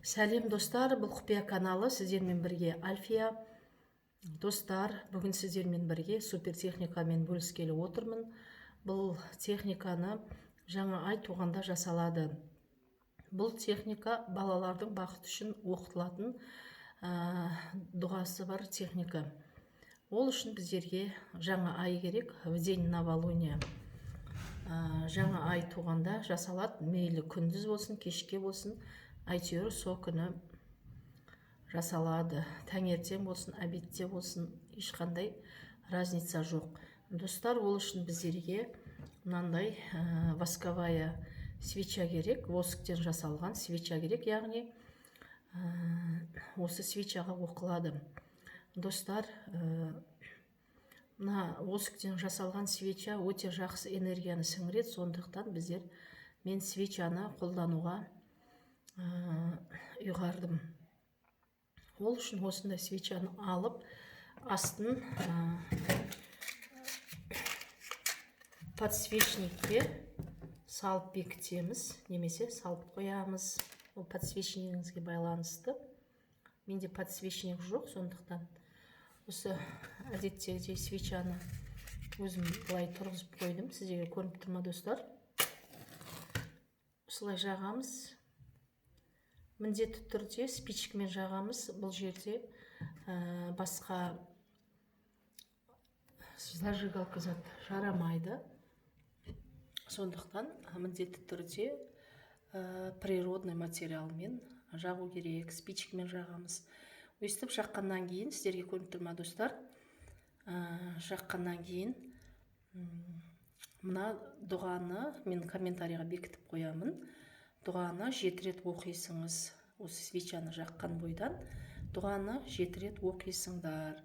Сәлем достар, бұл құпия каналы, сіздермен бірге Альфия. Достар, бүгін сіздермен бірге супер техникамен бөліскелі отырмын. Бұл техниканы жаңа ай туғанда жасалады. Бұл техника балалардың бақыт үшін оқытылатын дұғасы бар техника. Ол үшін біздерге жаңа ай керек, в день новолуния. Жаңа ай туғанда жасалады, мейлі күндіз болсын, кешке болсын, әйтеуір со күні жасалады. Таңертең болсын, обедте болсын, ешқандай разница жоқ. Достар, ол үшін біздерге мынандай восковая свеча керек, восктен жасалған свеча керек, яғни осы свечаға оқылады. Достар, мына восктен жасалған свеча өте жақсы энергияны сіңіреді, сондықтан мен свечаны қолдануға ұйғардым. Ол үшін осындай свечаны алып, астын подсвечникке салып бекітеміз, немесе салып қоямыз. Ол подсвечнигіңізге байланысты. Менде подсвечник жоқ, сондықтан осы әдеттегідей свечаны өзім былай тұрғызып қойдым. Сіздерге көрініп тұр ма, достар? Осылай жағамыз. Міндетті түрде спичкамен жағамыз. Бұл жерде басқа зажигалка зат жарамайды. Сондықтан міндетті түрде природный материалмен жағу керек. Спичкамен жағамыз. Өстіп жаққаннан кейін, сіздерге көрініп тұр ма, достар? Жаққаннан кейін мына дұғаны мен комментарийға бекітіп қоямын. Дұғаны 7 рет оқисыңыз. Осы свечаны жаққан бойдан дұғаны 7 рет оқисыңдар.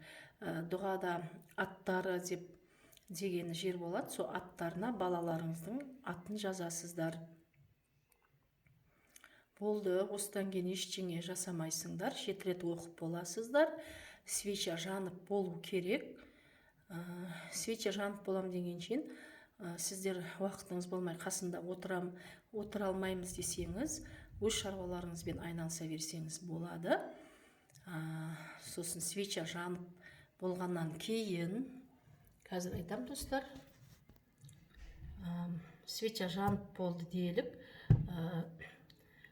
Дұғада аттары деген жер болады. Сол аттарына балаларыңыздың атын жазасыздар. Болды, осыдан кейін ештеңе жасамайсыңдар. 7 рет оқып боласыздар. Свеча жанып болу керек. Свеча жанып болам деген кейін сіздер уақытыңыз болмай қасында отыра алмаймыз десеңіз, өз шаруаларыңызбен айналыса берсеңіз болады. Сосын свеча жанып болғаннан кейін, қазір айтам, достар, свеча жанып болды делік.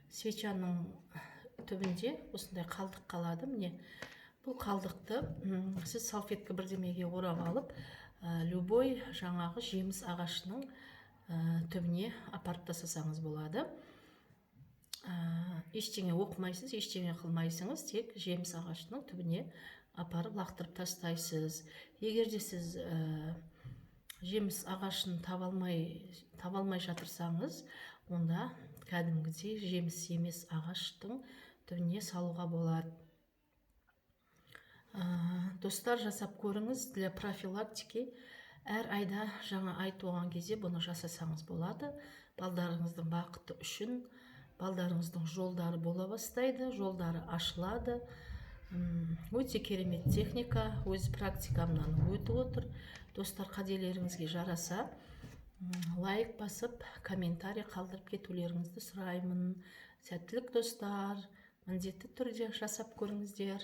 Свечаның түбінде осындай қалдық қалады. Міне, бұл қалдықты сіз салфетка бірдемеге орап алып, любой жаңағы жеміс ағашының түбіне апарып тастасаңыз болады. Ештеңе оқымайсыз, ештеңе қылмайсыңыз, тек жеміс ағашының түбіне апарып лақтырып тастайсыз. Егер де сіз жеміс ағашын таба алмай жатырсаңыз, онда кәдімгідей жеміс емес ағаштың түбіне салуға болады. Достар, жасап көріңіз. Для профилактики әр айда жаңа ай туған кезде бұны жасасаңыз болады. Балдарыңыздың бақыты үшін, балдарыңыздың жолдары бола бастайды, жолдары ашылады. Өте керемет техника, өз практикамнан өтіп отыр. Достар, қателеріңізге жараса, лайк басып, комментарий қалдырып кетулеріңізді сұраймын. Сәттілік, достар. Міндетті түрде жасап көріңіздер.